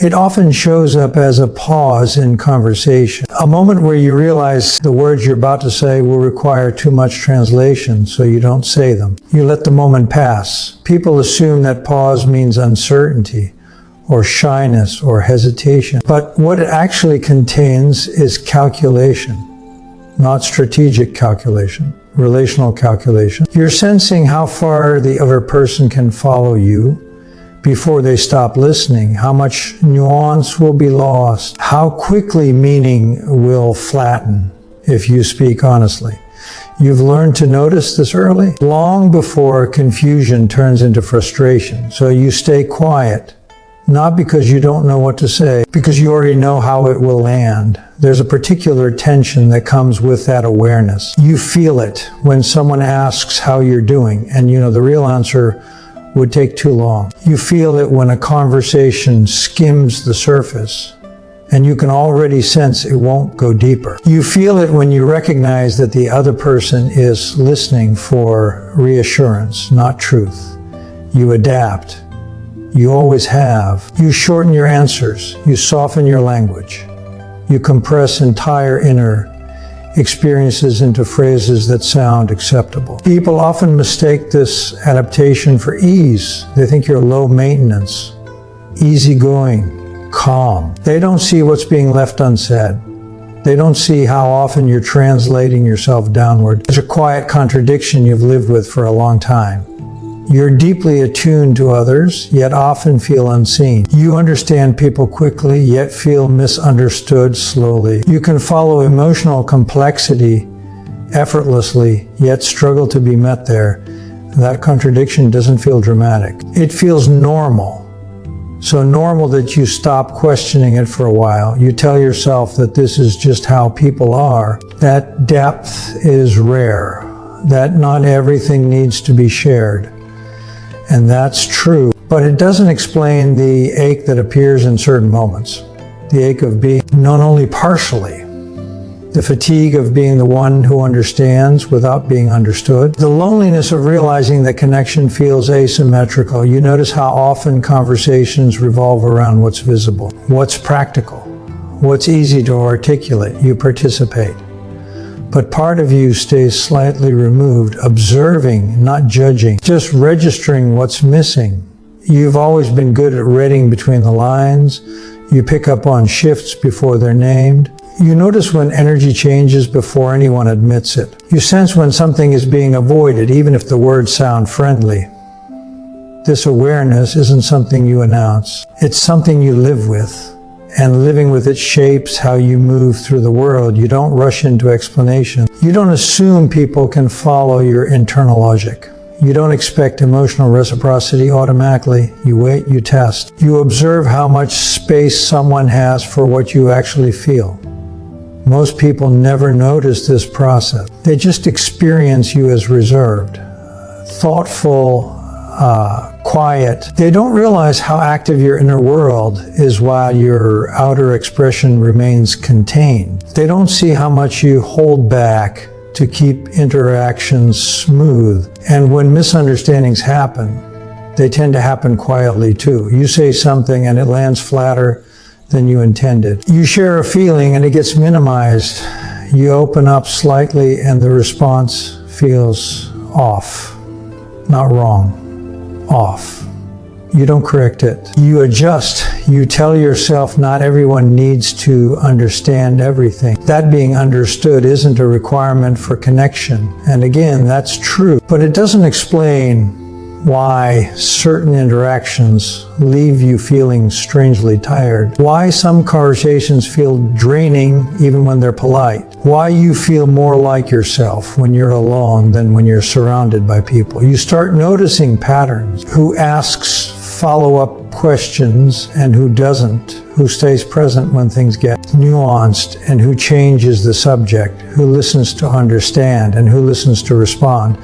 It often shows up as a pause in conversation, a moment where you realize the words you're about to say will require too much translation, so you don't say them. You let the moment pass. People assume that pause means uncertainty, or shyness, or hesitation. But what it actually contains is calculation, not strategic calculation, relational calculation. You're sensing how far the other person can follow you before they stop listening, how much nuance will be lost, how quickly meaning will flatten if you speak honestly. You've learned to notice this early, long before confusion turns into frustration. So you stay quiet, not because you don't know what to say, because you already know how it will land. There's a particular tension that comes with that awareness. You feel it when someone asks how you're doing, and the real answer would take too long. You feel it when a conversation skims the surface, and you can already sense it won't go deeper. You feel it when you recognize that the other person is listening for reassurance, not truth. You adapt. You always have. You shorten your answers. You soften your language. You compress entire inner experiences into phrases that sound acceptable. People often mistake this adaptation for ease. They think you're low maintenance, easygoing, calm. They don't see what's being left unsaid. They don't see how often you're translating yourself downward. It's a quiet contradiction you've lived with for a long time. You're deeply attuned to others, yet often feel unseen. You understand people quickly, yet feel misunderstood slowly. You can follow emotional complexity effortlessly, yet struggle to be met there. That contradiction doesn't feel dramatic. It feels normal. So normal that you stop questioning it for a while. You tell yourself that this is just how people are, that depth is rare, that not everything needs to be shared. And that's true, but it doesn't explain the ache that appears in certain moments. The ache of being known only partially. The fatigue of being the one who understands without being understood. The loneliness of realizing that connection feels asymmetrical. You notice how often conversations revolve around what's visible, what's practical, what's easy to articulate. You participate. But part of you stays slightly removed, observing, not judging, just registering what's missing. You've always been good at reading between the lines. You pick up on shifts before they're named. You notice when energy changes before anyone admits it. You sense when something is being avoided, even if the words sound friendly. This awareness isn't something you announce. It's something you live with. And living with it shapes how you move through the world. You don't rush into explanation. You don't assume people can follow your internal logic. You don't expect emotional reciprocity automatically. You wait, you test. You observe how much space someone has for what you actually feel. Most people never notice this process. They just experience you as reserved, thoughtful, quiet. They don't realize how active your inner world is while your outer expression remains contained. They don't see how much you hold back to keep interactions smooth. And when misunderstandings happen, they tend to happen quietly too. You say something and it lands flatter than you intended. You share a feeling and it gets minimized. You open up slightly and the response feels off, not wrong. Off. You don't correct it. You adjust. You tell yourself not everyone needs to understand everything. That being understood isn't a requirement for connection. And again, that's true. But it doesn't explain why certain interactions leave you feeling strangely tired. Why some conversations feel draining even when they're polite. Why you feel more like yourself when you're alone than when you're surrounded by people. You start noticing patterns. Who asks follow-up questions and who doesn't. Who stays present when things get nuanced and who changes the subject. Who listens to understand and who listens to respond.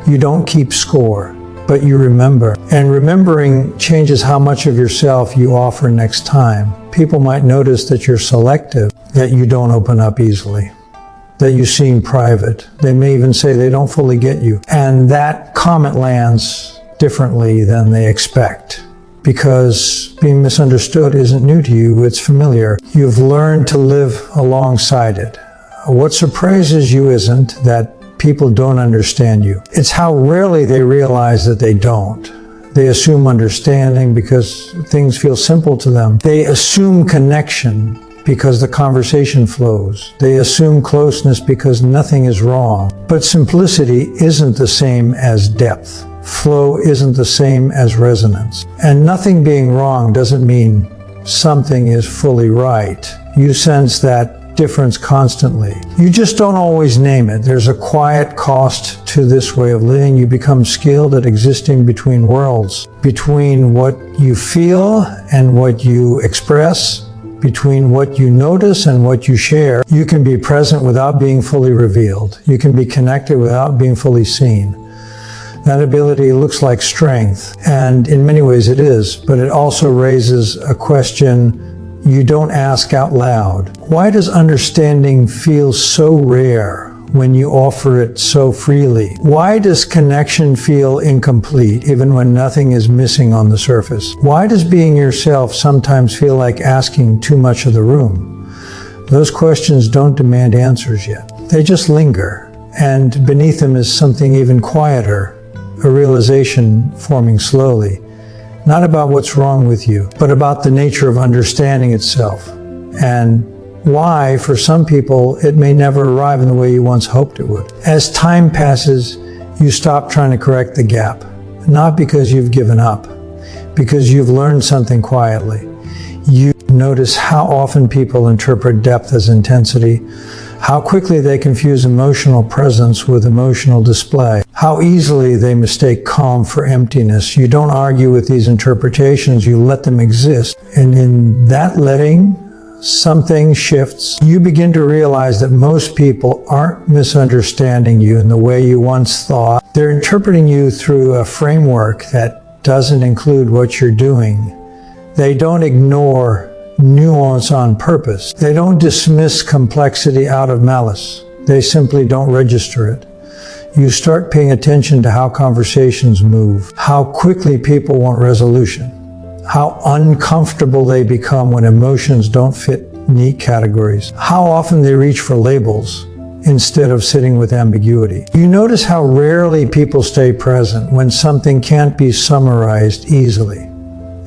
You don't keep score, but you remember. And remembering changes how much of yourself you offer next time. People might notice that you're selective, that you don't open up easily, that you seem private. They may even say they don't fully get you. And that comment lands differently than they expect because being misunderstood isn't new to you, it's familiar. You've learned to live alongside it. What surprises you isn't that people don't understand you. It's how rarely they realize that they don't. They assume understanding because things feel simple to them. They assume connection because the conversation flows. They assume closeness because nothing is wrong. But simplicity isn't the same as depth. Flow isn't the same as resonance. And nothing being wrong doesn't mean something is fully right. You sense that difference constantly. You just don't always name it. There's a quiet cost to this way of living. You become skilled at existing between worlds, between what you feel and what you express, between what you notice and what you share. You can be present without being fully revealed. You can be connected without being fully seen. That ability looks like strength, and in many ways it is, but it also raises a question you don't ask out loud. Why does understanding feel so rare when you offer it so freely? Why does connection feel incomplete even when nothing is missing on the surface? Why does being yourself sometimes feel like asking too much of the room? Those questions don't demand answers yet. They just linger, and beneath them is something even quieter, a realization forming slowly. Not about what's wrong with you, but about the nature of understanding itself, and why, for some people, it may never arrive in the way you once hoped it would. As time passes, you stop trying to correct the gap, not because you've given up, because you've learned something quietly. You notice how often people interpret depth as intensity, how quickly they confuse emotional presence with emotional display, how easily they mistake calm for emptiness. You don't argue with these interpretations, you let them exist. And in that letting, something shifts. You begin to realize that most people aren't misunderstanding you in the way you once thought. They're interpreting you through a framework that doesn't include what you're doing. They don't ignore nuance on purpose. They don't dismiss complexity out of malice. They simply don't register it. You start paying attention to how conversations move, how quickly people want resolution, how uncomfortable they become when emotions don't fit neat categories, how often they reach for labels instead of sitting with ambiguity. You notice how rarely people stay present when something can't be summarized easily.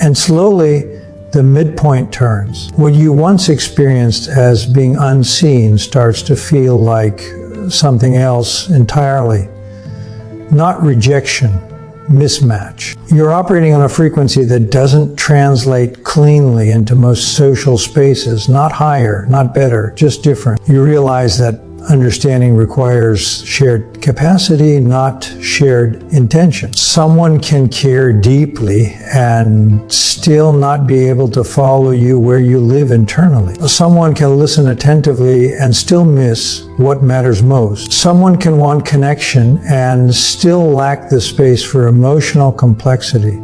And slowly, the midpoint turns. What you once experienced as being unseen starts to feel like something else entirely. Not rejection, mismatch. You're operating on a frequency that doesn't translate cleanly into most social spaces. Not higher, not better, just different. You realize that understanding requires shared capacity, not shared intention. Someone can care deeply and still not be able to follow you where you live internally. Someone can listen attentively and still miss what matters most. Someone can want connection and still lack the space for emotional complexity.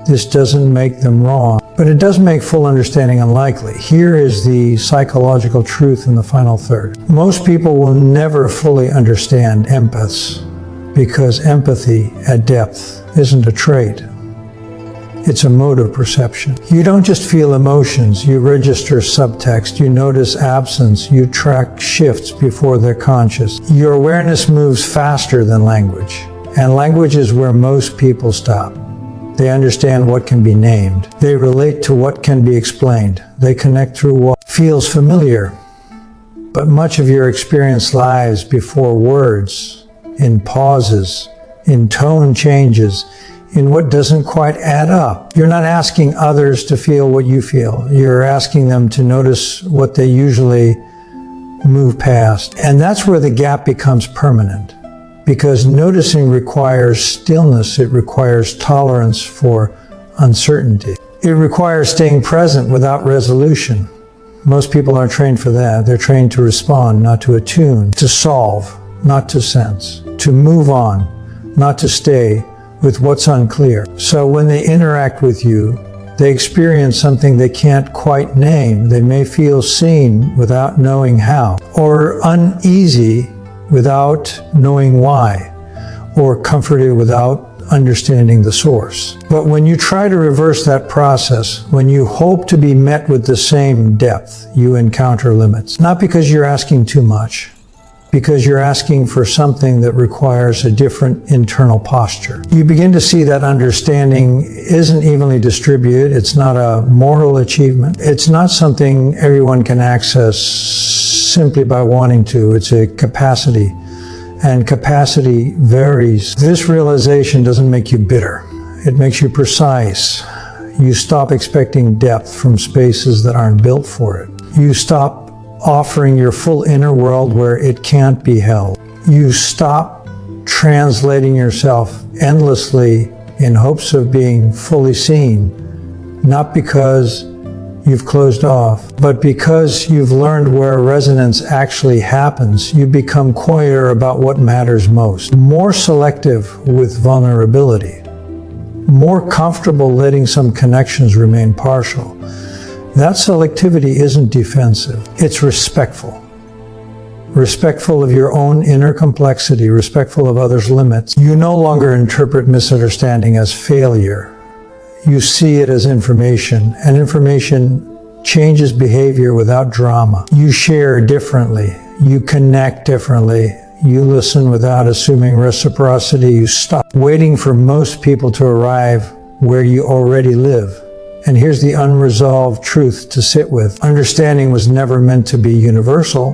This doesn't make them wrong, but it does make full understanding unlikely. Here is the psychological truth in the final third. Most people will never fully understand empaths because empathy at depth isn't a trait. It's a mode of perception. You don't just feel emotions, you register subtext, you notice absence, you track shifts before they're conscious. Your awareness moves faster than language, and language is where most people stop. They understand what can be named. They relate to what can be explained. They connect through what feels familiar. But much of your experience lies before words, in pauses, in tone changes, in what doesn't quite add up. You're not asking others to feel what you feel. You're asking them to notice what they usually move past. And that's where the gap becomes permanent. Because noticing requires stillness, it requires tolerance for uncertainty. It requires staying present without resolution. Most people aren't trained for that. They're trained to respond, not to attune, to solve, not to sense, to move on, not to stay with what's unclear. So when they interact with you, they experience something they can't quite name. They may feel seen without knowing how, or uneasy without knowing why, or comforted without understanding the source. But when you try to reverse that process, when you hope to be met with the same depth, you encounter limits. Not because you're asking too much, because you're asking for something that requires a different internal posture. You begin to see that understanding isn't evenly distributed. It's not a moral achievement. It's not something everyone can access simply by wanting to. It's a capacity, and capacity varies. This realization doesn't make you bitter. It makes you precise. You stop expecting depth from spaces that aren't built for it. You stop offering your full inner world where it can't be held. You stop translating yourself endlessly in hopes of being fully seen, not because you've closed off, but because you've learned where resonance actually happens. You become quieter about what matters most, more selective with vulnerability, more comfortable letting some connections remain partial. That selectivity isn't defensive, it's respectful. Respectful of your own inner complexity, respectful of others' limits. You no longer interpret misunderstanding as failure. You see it as information, and information changes behavior without drama. You share differently, you connect differently, you listen without assuming reciprocity, you stop waiting for most people to arrive where you already live. And here's the unresolved truth to sit with. Understanding was never meant to be universal.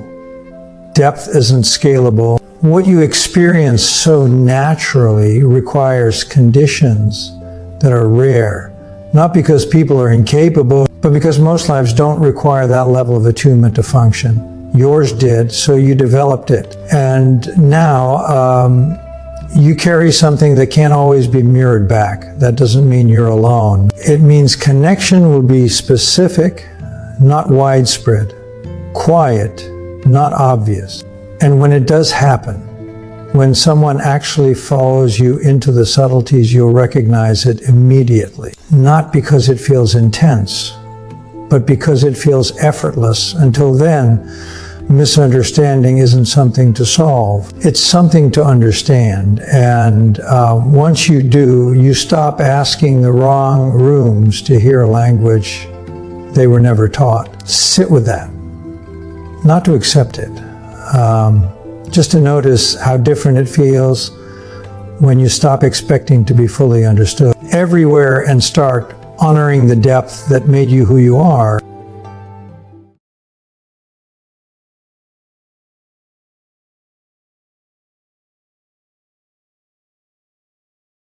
Depth isn't scalable. What you experience so naturally requires conditions that are rare, not because people are incapable, but because most lives don't require that level of attunement to function. Yours did, so you developed it. And now, you carry something that can't always be mirrored back. That doesn't mean you're alone. It means connection will be specific, not widespread, quiet, not obvious. And when it does happen, when someone actually follows you into the subtleties, you'll recognize it immediately. Not because it feels intense, but because it feels effortless. Until then, misunderstanding isn't something to solve. It's something to understand. And once you do, you stop asking the wrong rooms to hear a language they were never taught. Sit with that. Not to accept it. Just to notice how different it feels when you stop expecting to be fully understood. Everywhere, and start honoring the depth that made you who you are.